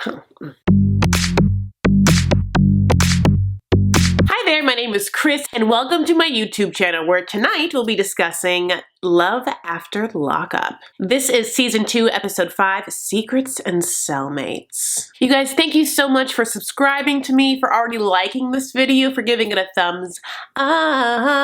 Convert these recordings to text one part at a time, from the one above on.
Hi there, my name is Chris, and welcome to my YouTube channel, where tonight we'll be discussing Love After Lockup. This is Season 2, Episode 5, Secrets and Cellmates. You guys, thank you so much for subscribing to me, for already liking this video, for giving it a thumbs up,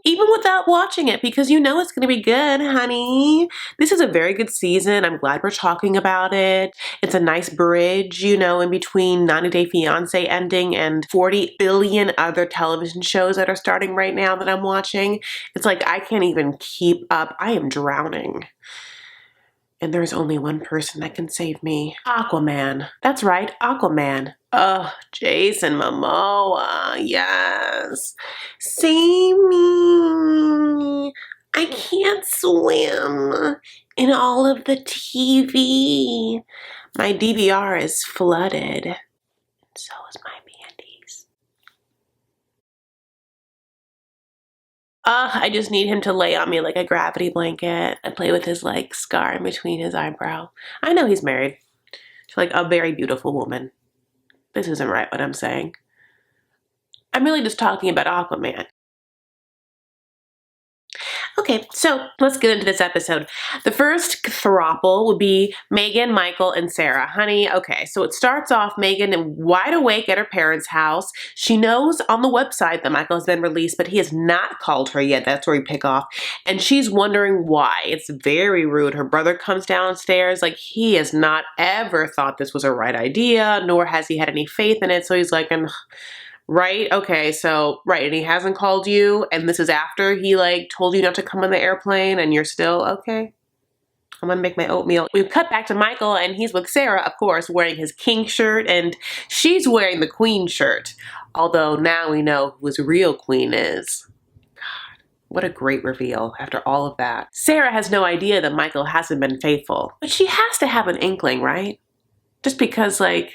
even without watching it, because you know it's going to be good, honey. This is a very good season. I'm glad we're talking about it. It's a nice bridge, you know, in between 90 Day Fiancé ending and 40 billion other television shows that are starting right now that I'm watching. It's like I can't even keep up. I am drowning. And there's only one person that can save me. Aquaman. That's right, Aquaman. Oh, Jason Momoa. Yes. Save me. I can't swim in all of the TV. My DVR is flooded. And so is my panties. I just need him to lay on me like a gravity blanket and play with his like scar in between his eyebrow. I know he's married to like a very beautiful woman. This isn't right what I'm saying. I'm really just talking about Aquaman. Okay, so let's get into this episode. The first throuple would be Megan, Michael, and Sarah. Honey, okay, so it starts off Megan wide awake at her parents' house. She knows on the website that Michael has been released, but he has not called her yet. That's where we pick off. And she's wondering why. It's very rude. Her brother comes downstairs. Like, he has not ever thought this was a right idea, nor has he had any faith in it. So he's like, right? Okay, so, right, and he hasn't called you, and this is after he, like, told you not to come on the airplane, and you're still, okay, I'm gonna make my oatmeal. We cut back to Michael, and he's with Sarah, of course, wearing his king shirt, and she's wearing the queen shirt, although now we know who his real queen is. God, what a great reveal after all of that. Sarah has no idea that Michael hasn't been faithful, but she has to have an inkling, right? Just because, like,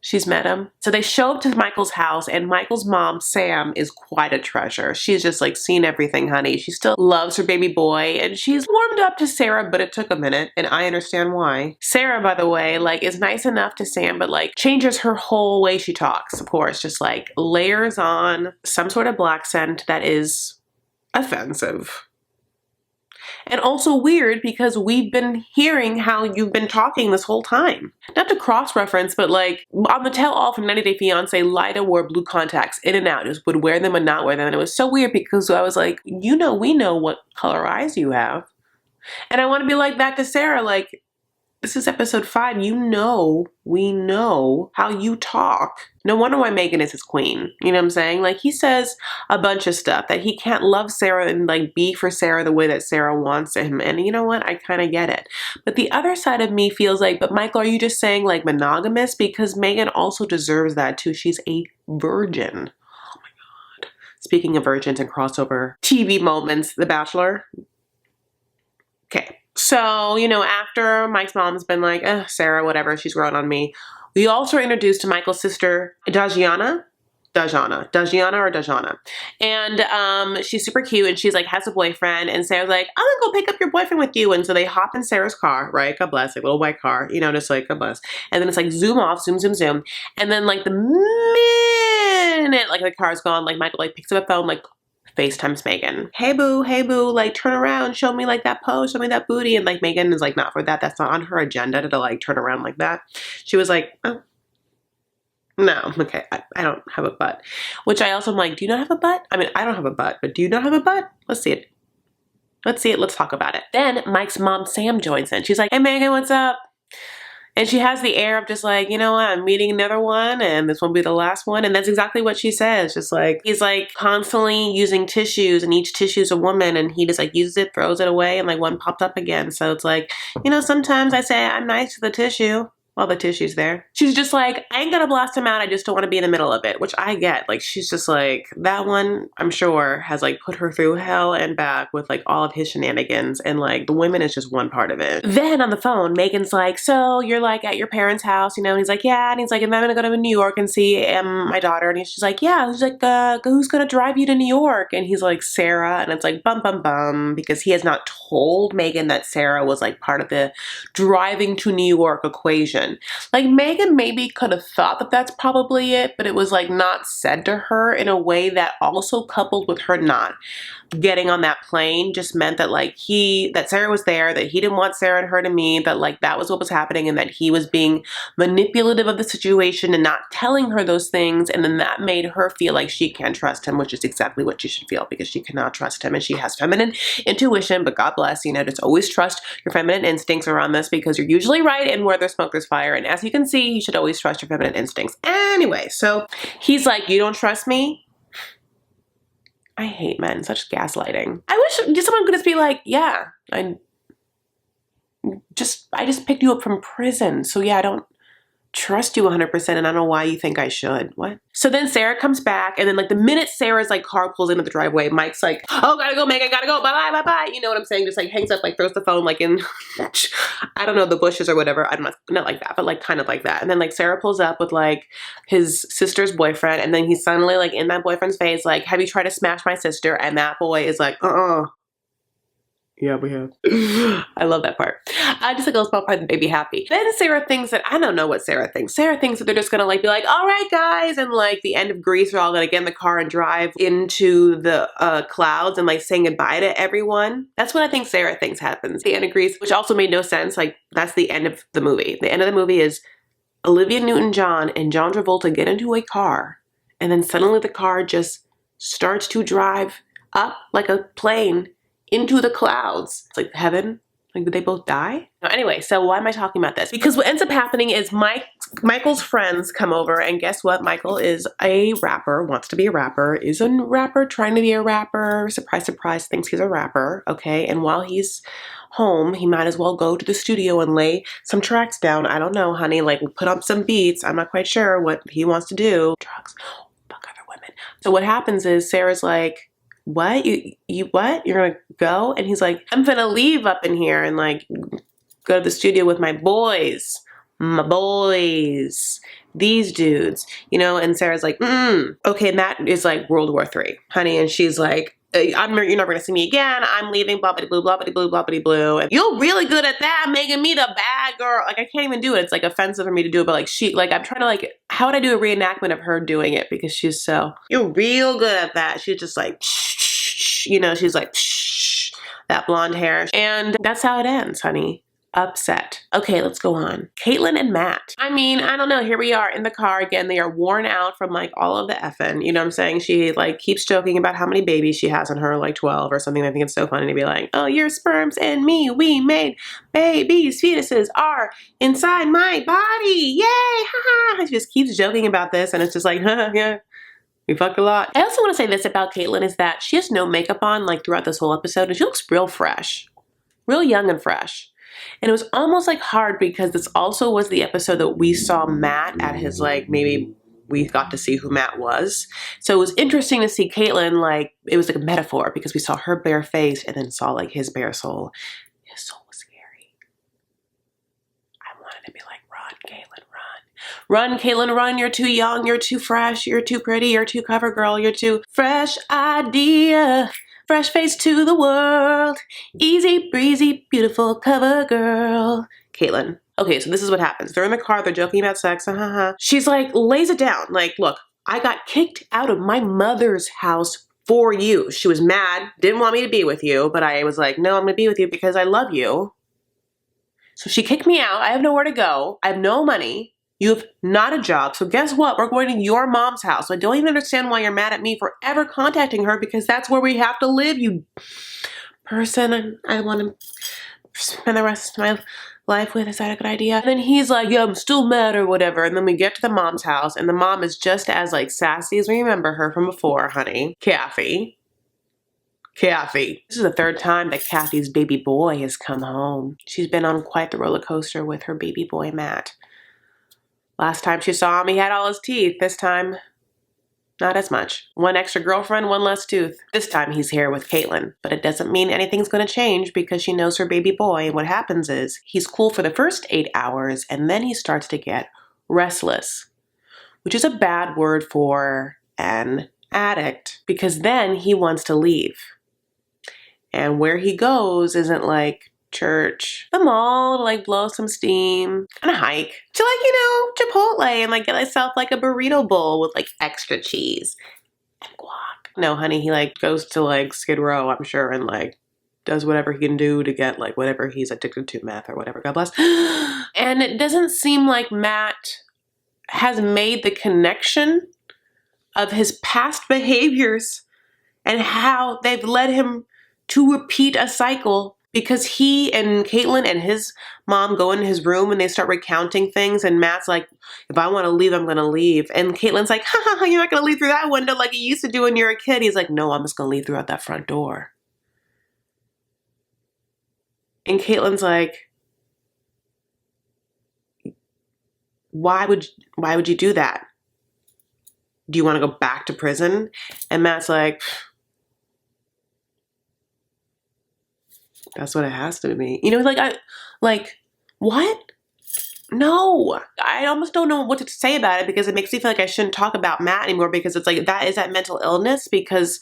she's met him. So they show up to Michael's house, and Michael's mom, Sam, is quite a treasure. She's just like seen everything, honey. She still loves her baby boy, and she's warmed up to Sarah, but it took a minute, and I understand why. Sarah, by the way, like, is nice enough to Sam, but like changes her whole way she talks, of course, just like layers on some sort of black scent that is offensive. And also weird because we've been hearing how you've been talking this whole time. Not to cross-reference, but like on the tell-all from 90 Day Fiancé, Lyda wore blue contacts in and out. Just would wear them and not wear them. And it was so weird because I was like, you know, we know what color eyes you have. And I want to be like that to Sarah, like, this is episode 5. You know, we know how you talk. No wonder why Megan is his queen. You know what I'm saying? Like, he says a bunch of stuff that he can't love Sarah and like be for Sarah the way that Sarah wants him. And you know what? I kind of get it. But the other side of me feels like, but Michael, are you just saying like monogamous? Because Megan also deserves that too. She's a virgin. Oh my God. Speaking of virgins and crossover TV moments, The Bachelor. Okay. So, you know, after Mike's mom's been like, Sarah, whatever, she's grown on me. We also are introduced to Michael's sister, Dajana. And she's super cute, and she's like, has a boyfriend, and Sarah's like, I'm gonna go pick up your boyfriend with you. And so they hop in Sarah's car, right? God bless, like little white car, you know, just like, God bless. And then it's like zoom off, zoom, zoom, zoom. And then like the minute like the car's gone, like Michael like picks up a phone, like FaceTimes Megan. Hey boo, like turn around, show me like that pose, show me that booty. And like Megan is like, not for that. That's not on her agenda to like turn around like that. She was like, oh, no, okay, I don't have a butt. Which I also am like, do you not have a butt? I mean, I don't have a butt, but do you not have a butt? Let's see it. Let's see it, let's talk about it. Then Mike's mom, Sam, joins in. She's like, hey Megan, what's up? And she has the air of just like, you know what, I'm meeting another one and this won't be the last one. And that's exactly what she says. Just like, he's like constantly using tissues and each tissue is a woman and he just like uses it, throws it away and like one popped up again. So it's like, you know, sometimes I say I'm nice to the tissue. Well, the tissue's there. She's just like, I ain't gonna blast him out. I just don't want to be in the middle of it, which I get. Like, she's just like, that one, I'm sure, has like put her through hell and back with like all of his shenanigans. And like, the women is just one part of it. Then on the phone, Megan's like, so you're like at your parents' house, you know? And he's like, yeah. And he's like, and I'm gonna go to New York and see my daughter. And she's like, yeah. He's like, who's gonna drive you to New York? And he's like, Sarah. And it's like, bum, bum, bum. Because he has not told Megan that Sarah was like part of the driving to New York equation. person. Like Megan maybe could have thought that that's probably it, but it was like not said to her in a way that also coupled with her not getting on that plane just meant that like that Sarah was there, that he didn't want Sarah and her to meet, that like that was what was happening, and that he was being manipulative of the situation and not telling her those things, and then that made her feel like she can't trust him, which is exactly what she should feel, because she cannot trust him and she has feminine intuition. But God bless, just always trust your feminine instincts around this, because you're usually right, and where there's smoke there's fire, and as you can see, you should always trust your feminine instincts. Anyway, so he's like, you don't trust me? I hate men, such gaslighting. I wish someone could just be like, yeah, I just picked you up from prison. So yeah, I don't trust you 100% and I don't know why you think I should. What? So then Sarah comes back, and then like the minute Sarah's like car pulls into the driveway, Mike's like, oh, gotta go, Megan, gotta go, bye-bye, bye-bye. You know what I'm saying? Just like hangs up, like throws the phone like in, I don't know, the bushes or whatever. I'm not like that, but like kind of like that. And then like Sarah pulls up with like his sister's boyfriend, and then he's suddenly like in that boyfriend's face, like, have you tried to smash my sister? And that boy is like, yeah, we have. I love that part. I just like a small part that made me happy. Then Sarah thinks that, I don't know what Sarah thinks. Sarah thinks that they're just gonna like be like, all right, guys, and like the end of Grease, they're all gonna get in the car and drive into the clouds and like saying goodbye to everyone. That's what I think Sarah thinks happens. The end of Grease, which also made no sense. Like that's the end of the movie. The end of the movie is Olivia Newton-John and John Travolta get into a car, and then suddenly the car just starts to drive up like a plane into the clouds. It's like heaven. Like, did they both die? No, anyway, so why am I talking about this? Because what ends up happening is Michael's friends come over, and guess what? Michael is a rapper, wants to be a rapper, is a rapper, trying to be a rapper, surprise, surprise, thinks he's a rapper, okay? And while he's home, he might as well go to the studio and lay some tracks down. I don't know, honey, like put up some beats. I'm not quite sure what he wants to do. Drugs, fuck other women. So what happens is Sarah's like, what? You what? You're gonna go? And he's like, I'm gonna leave up in here and like go to the studio with my boys. My boys. These dudes. And Sarah's like, okay, and that is like World War III, honey. And she's like, you're never gonna see me again. I'm leaving, blah, blah, blah, blah, blah, blah, blah, blah. And you're really good at that, making me the bad girl. Like, I can't even do it. It's like offensive for me to do it, but like I'm trying to like, how would I do a reenactment of her doing it? Because she's you're real good at that. She's just like, she's like, that blonde hair. And that's how it ends, honey. Upset. Okay, let's go on. Caitlin and Matt. I mean, I don't know. Here we are in the car again. They are worn out from like all of the effing. You know what I'm saying? She like keeps joking about how many babies she has on her, like 12 or something. I think it's so funny to be like, oh, your sperms and me, we made babies. Fetuses are inside my body. Yay! Ha ha! She just keeps joking about this, and it's just like, yeah. We fucked a lot. I also want to say this about Caitlin is that she has no makeup on like throughout this whole episode, and she looks real fresh. Real young and fresh. And it was almost like hard because this also was the episode that we saw Matt at his like, maybe we got to see who Matt was. So it was interesting to see Caitlin, like, it was like a metaphor because we saw her bare face and then saw like his bare soul. His soul was scary. I wanted to be like, run, Caitlin, run. Run, Caitlin, run. You're too young. You're too fresh. You're too pretty. You're too cover girl. You're too fresh idea. Fresh face to the world. Easy breezy, beautiful cover girl. Caitlin. Okay, so this is what happens. They're in the car. They're joking about sex. She's like, lays it down. Like, look, I got kicked out of my mother's house for you. She was mad. Didn't want me to be with you. But I was like, no, I'm going to be with you because I love you. So she kicked me out. I have nowhere to go. I have no money. You have not a job. So guess what? We're going to your mom's house. I don't even understand why you're mad at me for ever contacting her because that's where we have to live, you person I want to spend the rest of my life with. Is that a good idea? And then he's like, yeah, I'm still mad or whatever. And then we get to the mom's house and the mom is just as like sassy as we remember her from before, honey. Kathy. This is the third time that Kathy's baby boy has come home. She's been on quite the roller coaster with her baby boy, Matt. Last time she saw him, he had all his teeth. This time, not as much. One extra girlfriend, one less tooth. This time he's here with Caitlin. But it doesn't mean anything's going to change because she knows her baby boy. And what happens is he's cool for the first 8 hours and then he starts to get restless, which is a bad word for an addict because then he wants to leave. And where he goes isn't like church, the mall to like blow some steam, and a hike to like, Chipotle and like get myself like a burrito bowl with like extra cheese and guac. No, honey, he like goes to like Skid Row, I'm sure, and like does whatever he can do to get like whatever he's addicted to, meth or whatever, God bless. And it doesn't seem like Matt has made the connection of his past behaviors and how they've led him to repeat a cycle, because he and Caitlin and his mom go in his room and they start recounting things, and Matt's like, if I want to leave, I'm going to leave. And Caitlin's like, ha ha ha, you're not going to leave through that window like you used to do when you were a kid. He's like, no, I'm just going to leave through out that front door. And Caitlin's like, why would you do that? Do you want to go back to prison? And Matt's like, that's what it has to be. What? No. I almost don't know what to say about it, because it makes me feel like I shouldn't talk about Matt anymore, because it's like, is that mental illness? Because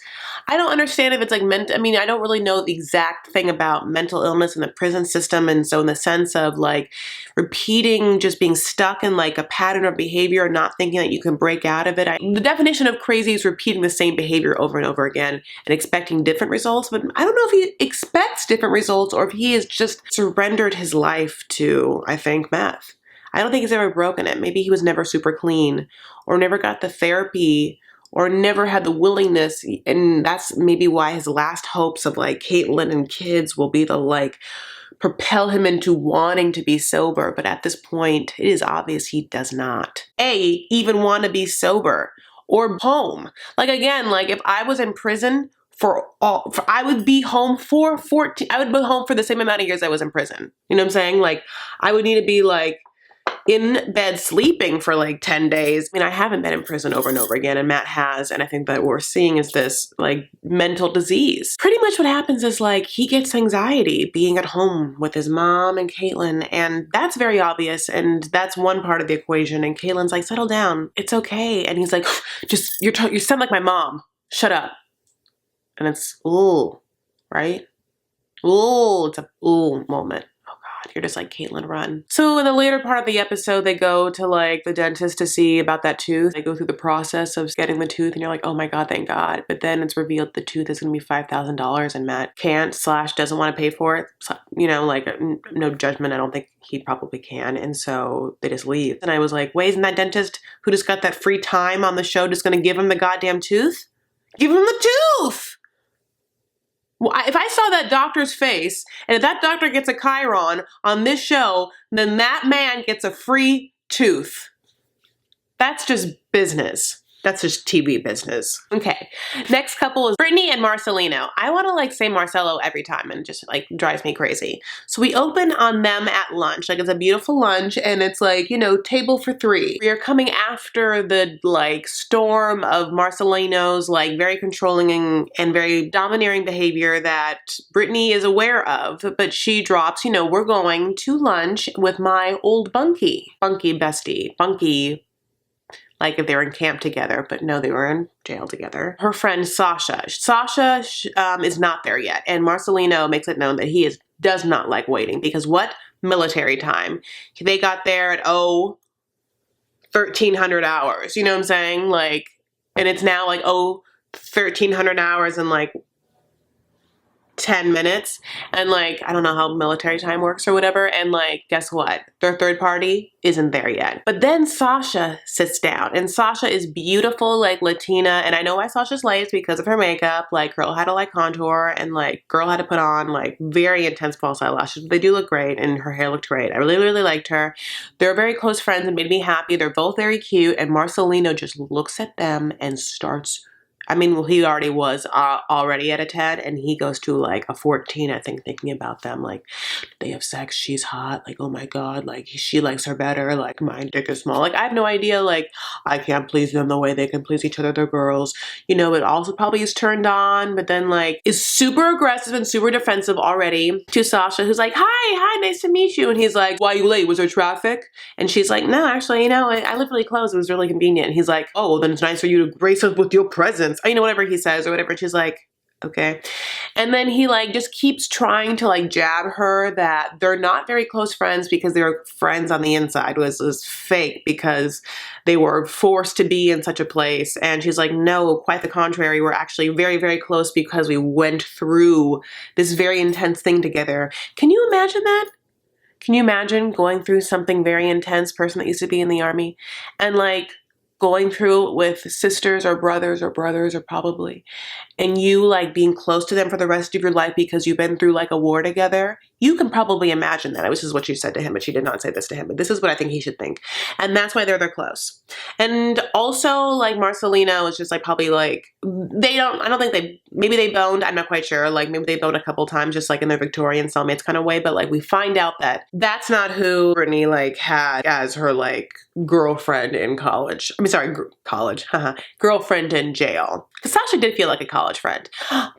I don't understand if it's like I don't really know the exact thing about mental illness in the prison system. And so in the sense of like repeating, just being stuck in like a pattern of behavior and not thinking that you can break out of it. The definition of crazy is repeating the same behavior over and over again and expecting different results. But I don't know if he expects different results or if he has just surrendered his life to, I think, meth. I don't think he's ever broken it. Maybe he was never super clean, or never got the therapy, or never had the willingness. And that's maybe why his last hopes of like Caitlin and kids will be to like propel him into wanting to be sober. But at this point, it is obvious he does not even want to be sober or home. Like, again, like if I was in prison I would be home for the same amount of years I was in prison. You know what I'm saying? Like, I would need to be like in bed sleeping for like 10 days. I mean, I haven't been in prison over and over again, and Matt has, and I think that what we're seeing is this like mental disease. Pretty much what happens is like he gets anxiety being at home with his mom and Caitlin, and that's very obvious, and that's one part of the equation. And Caitlin's like, settle down, it's okay. And he's like, just, you sound like my mom, shut up. And it's, ooh, right? Ooh, it's a ooh moment. You're just like, Caitlin, run. So in the later part of the episode, they go to like the dentist to see about that tooth. They go through the process of getting the tooth, and you're like, oh my God, thank God. But then it's revealed the tooth is going to be $5,000, and Matt can't/doesn't want to pay for it. So, like no judgment. I don't think he probably can. And so they just leave. And I was like, wait, isn't that dentist who just got that free time on the show just going to give him the goddamn tooth? Give him the tooth! Well, if I saw that doctor's face, and if that doctor gets a Chiron on this show, then that man gets a free tooth. That's just business. That's just TV business. Okay, next couple is Brittany and Marcelino. I want to like say Marcelo every time, and it just like drives me crazy. So we open on them at lunch. Like, it's a beautiful lunch, and it's like, table for 3. We are coming after the like storm of Marcelino's like very controlling and very domineering behavior that Brittany is aware of. But she drops, we're going to lunch with my old bunkie bestie, bunkie. Like if they were in camp together, but no, they were in jail together. Her friend Sasha. Sasha is not there yet. And Marcelino makes it known that he does not like waiting, because what? Military time. They got there at 1300 hours. You know what I'm saying? Like, and it's now like 1300 hours and like 10 minutes. And like, I don't know how military time works or whatever. And like, guess what? Their third party isn't there yet. But then Sasha sits down, and Sasha is beautiful, like Latina. And I know why Sasha's late. It's because of her makeup. Like, girl had to like contour, and like girl had to put on like very intense false eyelashes. They do look great, and her hair looked great. I really, really liked her. They're very close friends and made me happy. They're both very cute. And Marcelino just looks at them and starts, he already was already at a 10, and he goes to like a 14, I think, thinking about them. Like, they have sex, she's hot, like, oh my God, like, she likes her better, like, my dick is small. Like, I have no idea, like, I can't please them the way they can please each other, they're girls. It also probably is turned on, but then, like, is super aggressive and super defensive already to Sasha, who's like, hi, nice to meet you. And he's like, why are you late? Was there traffic? And she's like, no, actually, I live really close. It was really convenient. And he's like, oh, then it's nice for you to grace us with your presence. Whatever he says or whatever. And she's like, okay? And then he like just keeps trying to like jab her that they're not very close friends because they're friends on the inside, was fake because they were forced to be in such a place. And she's like, no, quite the contrary. We're actually very, very close because we went through this very intense thing together. Can you imagine that? Can you imagine going through something very intense, person that used to be in the army, and like going through it with sisters or brothers probably, and you like being close to them for the rest of your life because you've been through like a war together? You can probably imagine that. This is what she said to him, but she did not say this to him, but this is what I think he should think. And that's why they're close. And also like Marcelino is just like probably like, I don't think maybe they boned, I'm not quite sure. Like maybe they boned a couple times just like in their Victorian Cellmates kind of way, but like we find out that that's not who Brittany like had as her like girlfriend in college. I mean, sorry, college, girlfriend in jail. Because Sasha did feel like a college friend.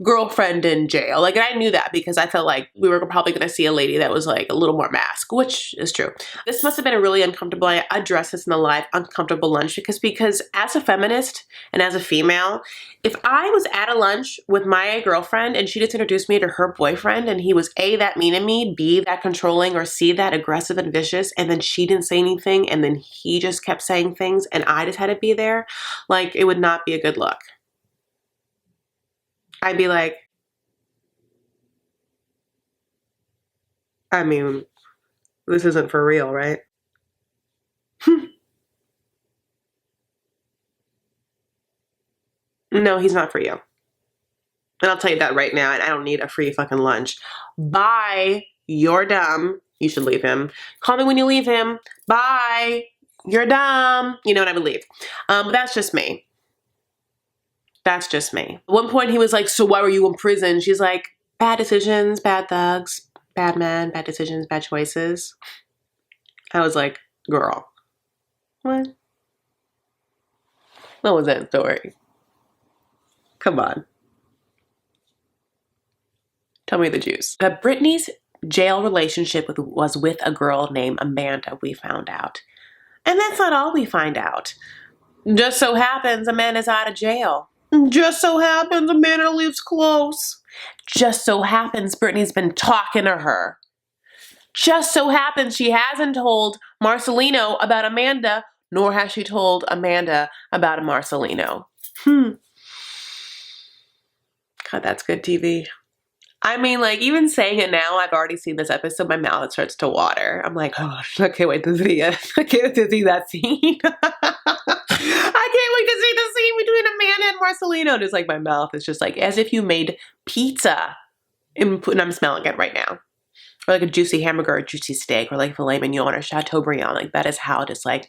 Girlfriend in jail. Like, and I knew that because I felt like we were probably going to see a lady that was like a little more masked, which is true. This must have been a really uncomfortable, I addressed this in the live, uncomfortable lunch because as a feminist and as a female, if I was at a lunch with my girlfriend and she just introduced me to her boyfriend and he was A, that mean to me, B, that controlling, or C, that aggressive and vicious, and then she didn't say anything and then he just kept saying things and I just had to be there, like it would not be a good look. I'd be like, I mean, this isn't for real, right? No, he's not for you. And I'll tell you that right now, and I don't need a free fucking lunch. Bye. You're dumb. You should leave him. Call me when you leave him. Bye. You're dumb. You know what I would leave. But that's just me. That's just me. At one point he was like, so why were you in prison? She's like, bad decisions, bad thugs, bad men, bad decisions, bad choices. I was like, girl, what? What was that story? Come on. Tell me the juice. That Brittany's jail relationship was with a girl named Amanda, we found out. And that's not all we find out. Just so happens Amanda's out of jail. Just so happens Amanda lives close. Just so happens Brittany's been talking to her. Just so happens she hasn't told Marcelino about Amanda, nor has she told Amanda about Marcelino. God, that's good TV. I mean, like, even saying it now, I've already seen this episode, my mouth starts to water. I'm like, oh, I can't wait to see it. I can't wait to see that scene. I can't wait to see the scene between Amanda and Marcelino. Just like my mouth is just like, as if you made pizza. And I'm smelling it right now. Or like a juicy hamburger, or a juicy steak, or like filet mignon, or Chateaubriand. Like, that is how just like...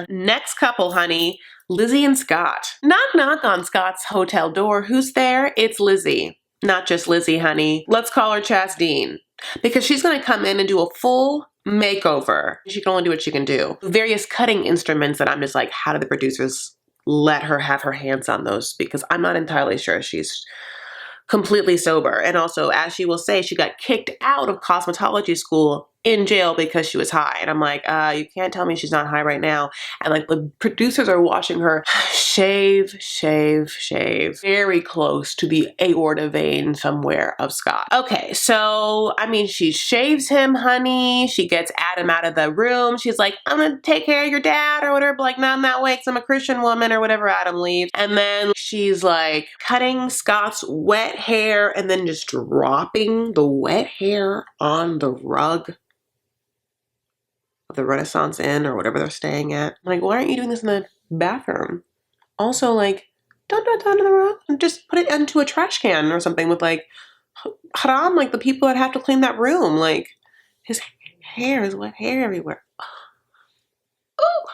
Next couple, honey, Lizzie and Scott. Knock, knock on Scott's hotel door. Who's there? It's Lizzie. Not just Lizzie, honey. Let's call her Chasdeen. Because she's going to come in and do a full makeover. She can only do what she can do. Various cutting instruments that I'm just like, how do the producers let her have her hands on those? Because I'm not entirely sure she's completely sober. And also, as she will say, she got kicked out of cosmetology school in jail because she was high. And I'm like, you can't tell me she's not high right now. And like the producers are watching her shave, shave, shave, very close to the aorta vein somewhere of Scott. Okay, so, I mean, she shaves him, honey. She gets Adam out of the room. She's like, I'm gonna take care of your dad or whatever. But like, no, I'm that way because I'm a Christian woman or whatever. Adam leaves. And then she's like cutting Scott's wet hair and then just dropping the wet hair on the rug of the Renaissance Inn or whatever they're staying at. Like, why aren't you doing this in the bathroom? Also, like, don't do it on the rug. Just put it into a trash can or something with like, haram, like the people that have to clean that room. Like, his hair is wet hair everywhere. Oh.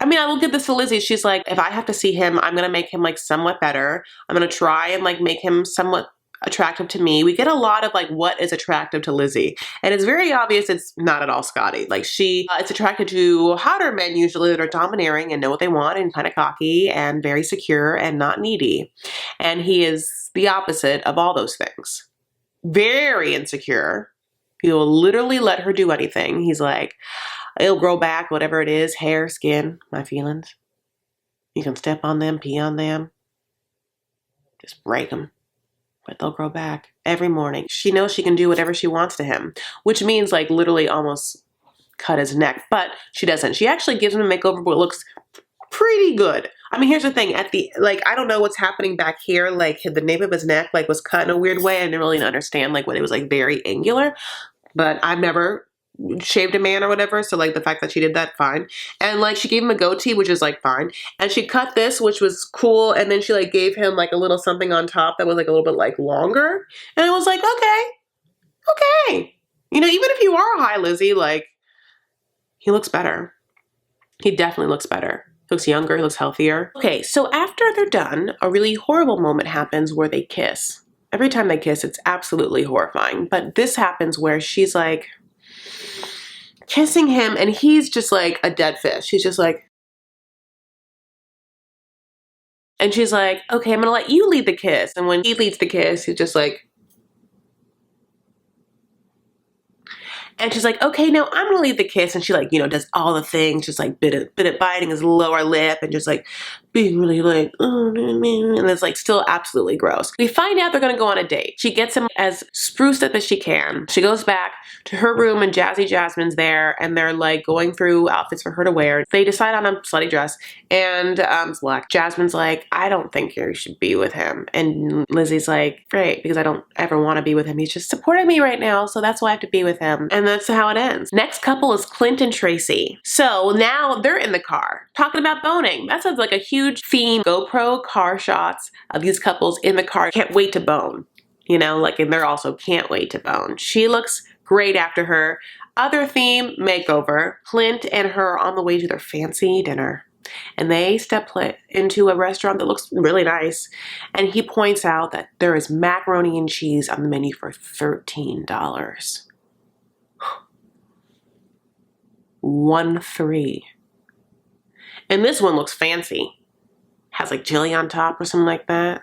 I mean, I will give this to Lizzie. She's like, if I have to see him, I'm going to make him like somewhat better. I'm going to try and like make him somewhat attractive to me. We get a lot of like what is attractive to Lizzie, and it's very obvious it's not at all Scotty. Like she it's attracted to hotter men usually that are domineering and know what they want and kind of cocky and very secure and not needy, and he is the opposite of all those things. Very insecure. He will literally let her do anything. He's like, it'll grow back, whatever it is, hair, skin, my feelings. You can step on them, pee on them, just break them. But they'll grow back every morning. She knows she can do whatever she wants to him, which means like literally almost cut his neck, but she doesn't. She actually gives him a makeover, but it looks pretty good. I mean, here's the thing, at the, like, I don't know what's happening back here, like the nape of his neck like was cut in a weird way. I didn't really understand like when it was like very angular, but I've never shaved a man or whatever, so like the fact that she did that, fine. And like she gave him a goatee, which is like fine, and she cut this, which was cool, and then she like gave him like a little something on top that was like a little bit like longer, and I was like, okay, you know, even if you are a high Lizzie, like he looks better. He definitely looks better. He looks younger, he looks healthier. Okay, so after they're done, a really horrible moment happens where they kiss. Every time they kiss, it's absolutely horrifying, but this happens where she's like kissing him and he's just like a dead fish. He's just like, and she's like, okay, I'm gonna let you lead the kiss. And when he leads the kiss, he's just like, and she's like, okay, now I'm gonna lead the kiss. And she like, you know, does all the things, just like bit it biting his lower lip and just like being really like, and it's like still absolutely gross. We find out they're gonna go on a date. She gets him as spruced up as she can. She goes back to her room and Jazzy Jasmine's there and they're like going through outfits for her to wear. They decide on a slutty dress and it's black. Jasmine's like, I don't think you should be with him. And Lizzie's like, great, because I don't ever want to be with him. He's just supporting me right now, so that's why I have to be with him. And that's how it ends. Next couple is Clint and Tracy. So now they're in the car talking about boning. That sounds like a huge theme. GoPro car shots of these couples in the car. Can't wait to bone. You know, like, and they're also can't wait to bone. She looks great after her. Other theme, makeover. Clint and her on the way to their fancy dinner. And they step into a restaurant that looks really nice. And he points out that there is macaroni and cheese on the menu for $13. 1-3. And this one looks fancy. Has like jelly on top or something like that.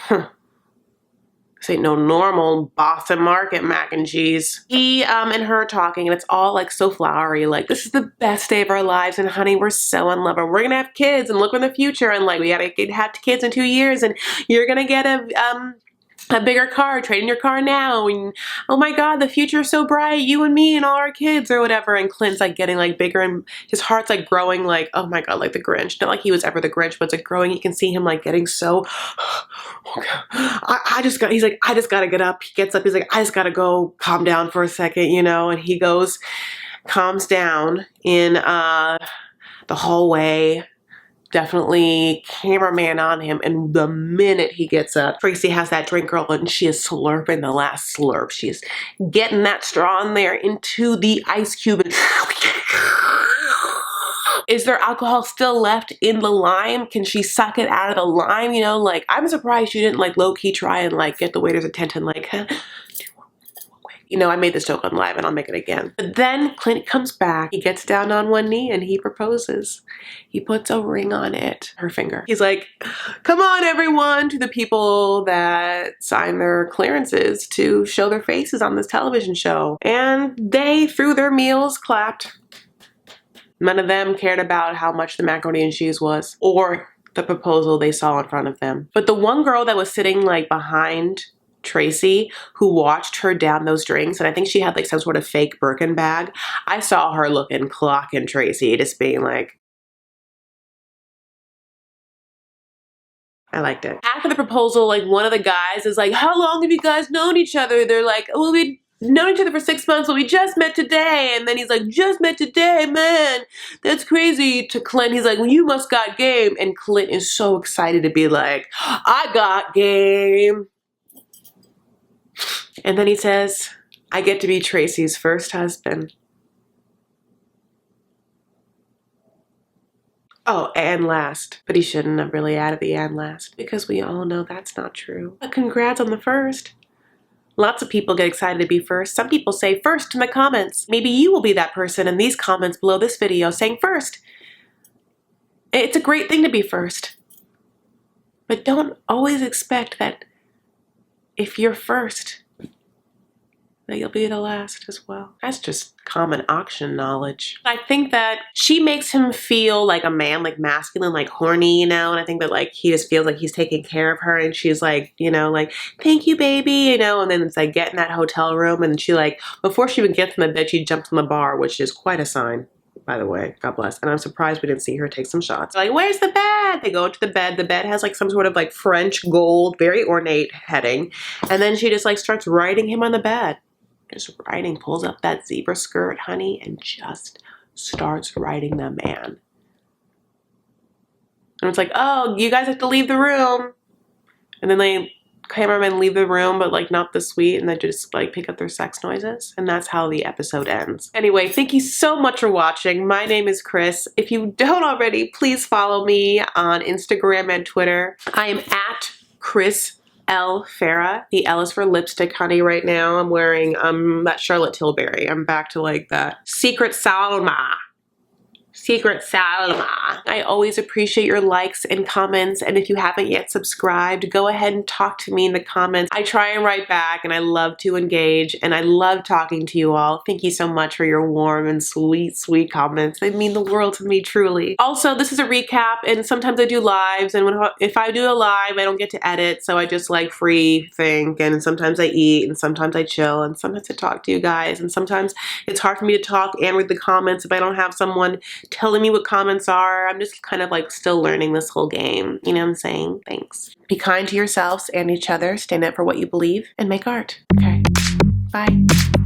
This ain't no normal Boston Market mac and cheese. He and her talking, and it's all like so flowery. Like, this is the best day of our lives, and honey, we're so in love, and we're gonna have kids, and look in the future, and like we gotta have kids in 2 years, and you're gonna get a bigger car, trade in your car now, and oh my god, the future is so bright, you and me and all our kids or whatever. And Clint's like getting like bigger and his heart's like growing, like, oh my god, like the Grinch. Not like he was ever the Grinch, but it's like growing. You can see him like getting so, he's like, I just gotta get up. He gets up, he's like, I just gotta go calm down for a second, you know, and he goes, calms down in the hallway. Definitely cameraman on him, and the minute he gets up, Tracy has that drink girl and she is slurping the last slurp. She's getting that straw in there into the ice cube and is there alcohol still left in the lime? Can she suck it out of the lime? You know, like, I'm surprised she didn't like low-key try and like get the waiter's attention, like, you know, I made this joke on live and I'll make it again. But then Clint comes back, he gets down on one knee and he proposes. He puts a ring on it, her finger. He's like, come on everyone, to the people that sign their clearances to show their faces on this television show. And they, through their meals, clapped. None of them cared about how much the macaroni and cheese was or the proposal they saw in front of them. But the one girl that was sitting like behind Tracy, who watched her down those drinks, and I think she had like some sort of fake Birkin bag. I saw her looking clocking Tracy, just being like, I liked it. After the proposal, like one of the guys is like, how long have you guys known each other? They're like, well, we've known each other for 6 months, but we just met today. And then he's like, just met today, man, that's crazy. To Clint, he's like, well, you must got game. And Clint is so excited to be like, I got game. And then he says, I get to be Tracy's first husband. Oh, and last. But he shouldn't have really added the and last, because we all know that's not true. But congrats on the first. Lots of people get excited to be first. Some people say first in the comments. Maybe you will be that person in these comments below this video saying first. It's a great thing to be first. But don't always expect that if you're first, that you'll be the last as well. That's just common auction knowledge. I think that she makes him feel like a man, like masculine, like horny, you know, and I think that like he just feels like he's taking care of her, and she's like, you know, like, thank you, baby, you know, and then it's like get in that hotel room, and she like, before she even gets in the bed, she jumps on the bar, which is quite a sign. By the way, God bless. And I'm surprised we didn't see her take some shots. Like, where's the bed? They go into the bed. The bed has like some sort of like French gold, very ornate heading. And then she just like starts riding him on the bed. Just riding, pulls up that zebra skirt, honey, and just starts riding the man. And it's like, oh, you guys have to leave the room. And then they cameramen leave the room, but like not the suite, and they just like pick up their sex noises, and that's how the episode ends. Anyway, thank you so much for watching. My name is Chris. If you don't already, please follow me on Instagram and Twitter. I am at Chris L. Farah. The L is for lipstick, honey. Right now I'm wearing that Charlotte Tilbury. I'm back to like that Secret Salma. Secret Salma. I always appreciate your likes and comments, and if you haven't yet subscribed, go ahead and talk to me in the comments. I try and write back, and I love to engage, and I love talking to you all. Thank you so much for your warm and sweet, sweet comments. They mean the world to me, truly. Also, this is a recap, and sometimes I do lives, and if I do a live, I don't get to edit, so I just like free think, and sometimes I eat, and sometimes I chill, and sometimes I talk to you guys, and sometimes it's hard for me to talk and read the comments if I don't have someone telling me what comments are. I'm just kind of like still learning this whole game. You know what I'm saying? Thanks. Be kind to yourselves and each other. Stand up for what you believe and make art. Okay. Bye.